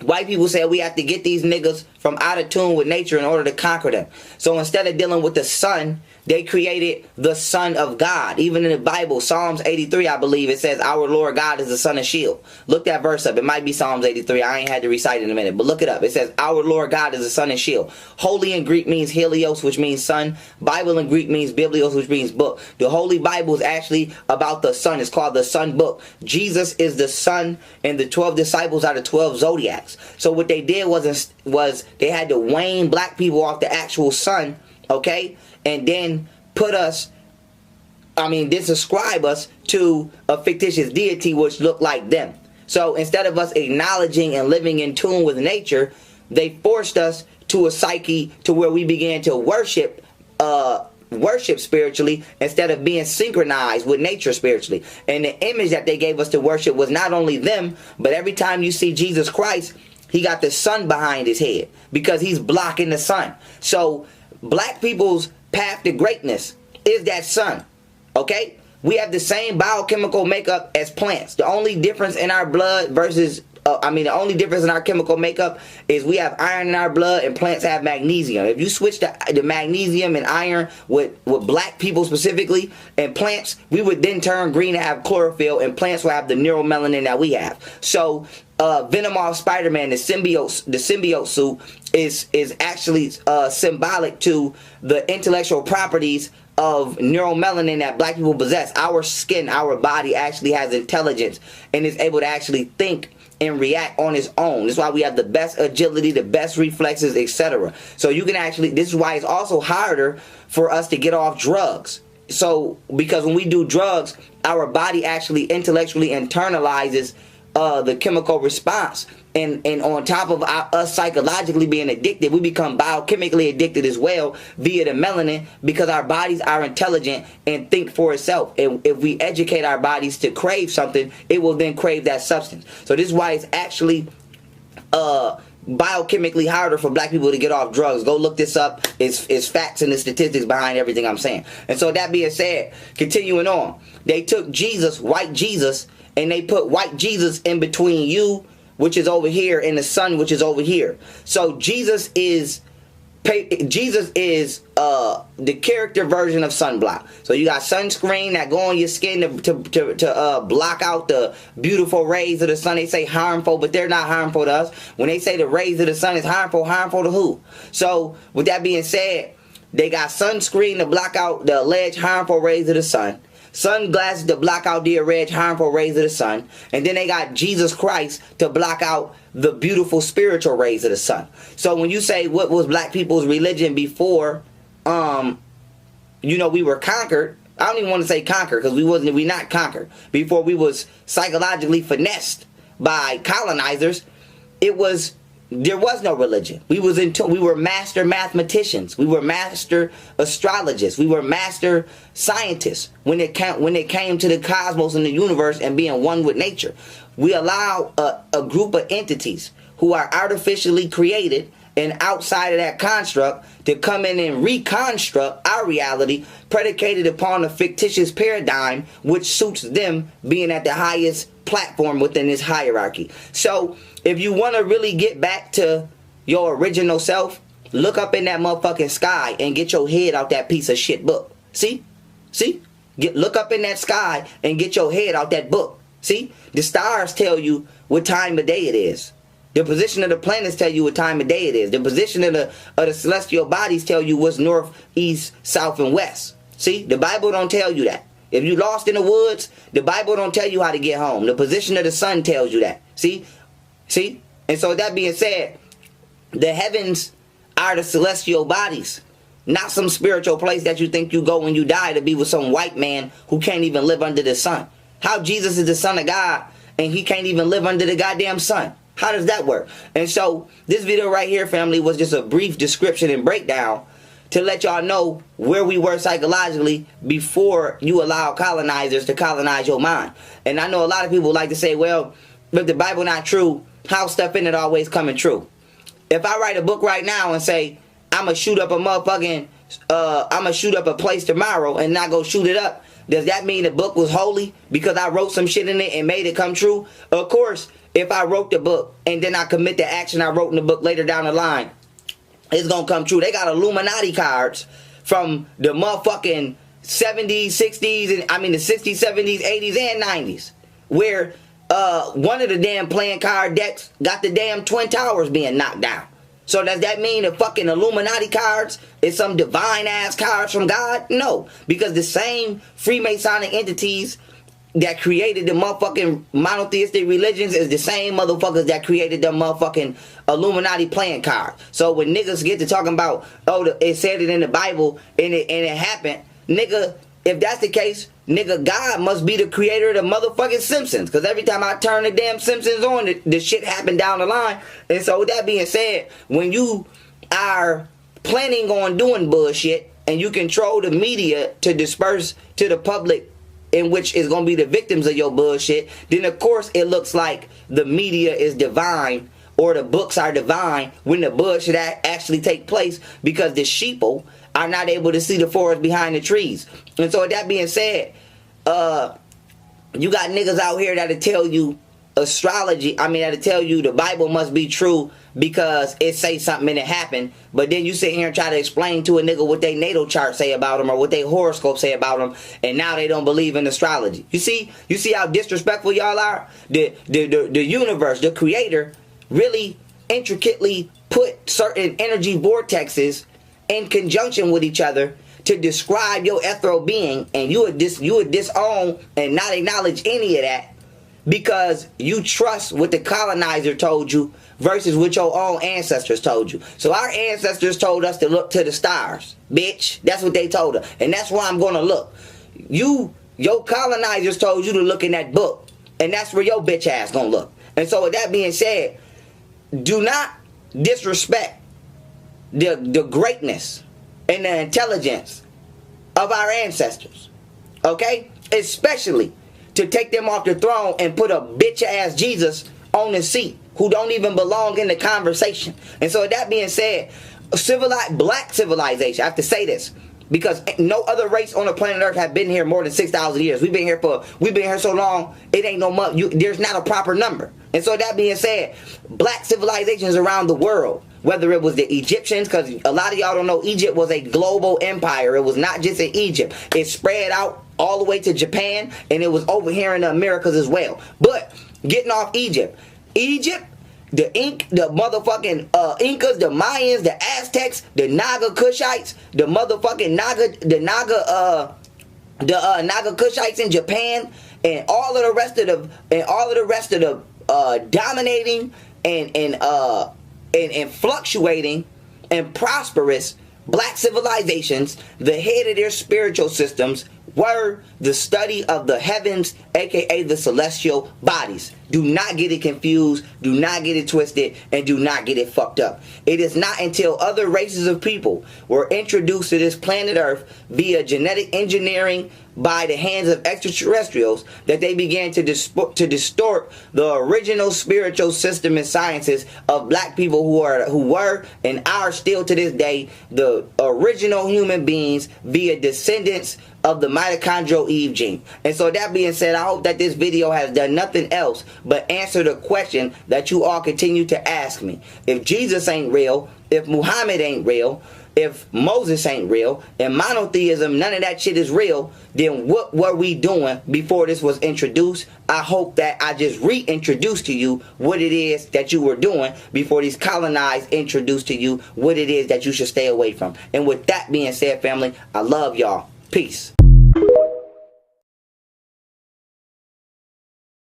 White people say we have to get these niggas from out of tune with nature in order to conquer them. So instead of dealing with the sun, they created the Son of God. Even in the Bible, Psalms 83, I believe, it says, our Lord God is the sun and shield. Look that verse up. It might be Psalms 83. I ain't had to recite it in a minute, but look it up. It says, our Lord God is the sun and shield. Holy in Greek means helios, which means sun. Bible in Greek means biblios, which means book. The Holy Bible is actually about the sun. It's called the sun book. Jesus is the sun, and the 12 disciples are the 12 zodiacs. So what they did was they had to wane black people off the actual sun, okay? And then describe us to a fictitious deity which looked like them. So instead of us acknowledging and living in tune with nature, they forced us to a psyche to where we began to worship spiritually instead of being synchronized with nature spiritually. And the image that they gave us to worship was not only them, but every time you see Jesus Christ, he got the sun behind his head because he's blocking the sun. So black people's path to greatness is that sun. Okay? We have the same biochemical makeup as plants. The only difference in our blood versus the only difference in our chemical makeup is we have iron in our blood and plants have magnesium. If you switch the magnesium and iron with black people specifically and plants, we would then turn green and have chlorophyll, and plants will have the neuromelanin that we have. So Venom off Spider-Man, the symbiote suit is actually symbolic to the intellectual properties of neuromelanin that black people possess. Our skin, our body actually has intelligence and is able to actually think and react on its own. That's why we have the best agility, the best reflexes, etc. So you can actually, this is why it's also harder for us to get off drugs. So because when we do drugs, our body actually intellectually internalizes the chemical response, and on top of us psychologically being addicted, we become biochemically addicted as well via the melanin, because our bodies are intelligent and think for itself. And if we educate our bodies to crave something, it will then crave that substance. So this is why it's actually biochemically harder for black people to get off drugs. Go look this up. It's facts and the statistics behind everything I'm saying. And so that being said, continuing on, they took Jesus, white Jesus, and they put white Jesus in between you, which is over here, and the sun, which is over here. So Jesus is the character version of sunblock. So you got sunscreen that go on your skin to block out the beautiful rays of the sun. They say harmful, but they're not harmful to us. When they say the rays of the sun is harmful to who? So with that being said, they got sunscreen to block out the alleged harmful rays of the sun, sunglasses to block out the alleged harmful rays of the sun, and then they got Jesus Christ to block out the beautiful spiritual rays of the sun. So when you say what was black people's religion before we were conquered, I don't even want to say conquered, because we not conquered. Before we was psychologically finessed by colonizers, there was no religion. We were master mathematicians. We were master astrologists. We were master scientists when it came to the cosmos and the universe and being one with nature. We allow a group of entities who are artificially created and outside of that construct to come in and reconstruct our reality predicated upon a fictitious paradigm which suits them being at the highest platform within this hierarchy. So if you want to really get back to your original self, look up in that motherfucking sky and get your head out that piece of shit book. See? Look up in that sky and get your head out that book. See? The stars tell you what time of day it is. The position of the planets tell you what time of day it is. The position of the celestial bodies tell you what's north, east, south, and west. See? The Bible don't tell you that. If you lost in the woods, the Bible don't tell you how to get home. The position of the sun tells you that. See? And so that being said, the heavens are the celestial bodies, not some spiritual place that you think you go when you die to be with some white man who can't even live under the sun. How Jesus is the Son of God and he can't even live under the goddamn sun? How does that work? And so this video right here, family, was just a brief description and breakdown to let y'all know where we were psychologically before you allow colonizers to colonize your mind. And I know a lot of people like to say, well, if the Bible not true, how stuff in it always coming true? If I write a book right now and say, I'm going to shoot up a motherfucking, I'm going to shoot up a place tomorrow and not go shoot it up, does that mean the book was holy because I wrote some shit in it and made it come true? Of course, if I wrote the book and then I commit the action I wrote in the book later down the line, it's gonna come true. They got Illuminati cards from the motherfucking 70s, 60s, and I mean the 60s, 70s, 80s, and 90s, where one of the damn playing card decks got the damn Twin Towers being knocked down. So does that mean the fucking Illuminati cards is some divine ass cards from God? No, because the same Freemasonic entities that created the motherfucking monotheistic religions is the same motherfuckers that created the motherfucking Illuminati playing card. So when niggas get to talking about, oh, it said it in the Bible and it happened, nigga, if that's the case, nigga, God must be the creator of the motherfucking Simpsons. Because every time I turn the damn Simpsons on, the shit happened down the line. And so with that being said, when you are planning on doing bullshit and you control the media to disperse to the public in which is going to be the victims of your bullshit, then of course it looks like the media is divine or the books are divine when the bullshit actually take place, because the sheeple are not able to see the forest behind the trees. And so with that being said, you got niggas out here that'll tell you that'll tell you the Bible must be true because it say something and it happened, but then you sit here and try to explain to a nigga what they natal chart say about them or what they horoscope say about them, and now they don't believe in astrology. You see how disrespectful y'all are? The universe, the creator, really intricately put certain energy vortexes in conjunction with each other to describe your ethereal being, and you would disown and not acknowledge any of that because you trust what the colonizer told you versus what your own ancestors told you. So our ancestors told us to look to the stars, bitch. That's what they told us, and that's where I'm gonna look. Your colonizers told you to look in that book, and that's where your bitch ass gonna look. And so with that being said, do not disrespect the greatness and the intelligence of our ancestors, okay? Especially to take them off the throne and put a bitch ass Jesus on the seat who don't even belong in the conversation. And so with that being said, black civilization, I have to say this because no other race on the planet Earth have been here more than 6,000 years. We've been here so long, it ain't no there's not a proper number. And so that being said, black civilizations around the world, whether it was the Egyptians, because a lot of y'all don't know, Egypt was a global empire. It was not just in Egypt. It spread out all the way to Japan, and it was over here in the Americas as well. But getting off Egypt, the motherfucking Incas, the Mayans, the Aztecs, the Naga Kushites, the motherfucking Naga Kushites in Japan, and all of the rest of the dominating and fluctuating and prosperous black civilizations, the head of their spiritual systems were the study of the heavens, aka the celestial bodies. Do not get it confused, do not get it twisted, and do not get it fucked up. It is not until other races of people were introduced to this planet Earth via genetic engineering by the hands of extraterrestrials that they began to distort the original spiritual system and sciences of black people who were and are still to this day the original human beings via descendants of the mitochondrial Eve gene. And so that being said, I hope that this video has done nothing else but answer the question that you all continue to ask me. If Jesus ain't real, if Muhammad ain't real, if Moses ain't real, and monotheism, none of that shit is real, then what were we doing before this was introduced? I hope that I just reintroduced to you what it is that you were doing before these colonized introduced to you what it is that you should stay away from. And with that being said, family, I love y'all. Peace.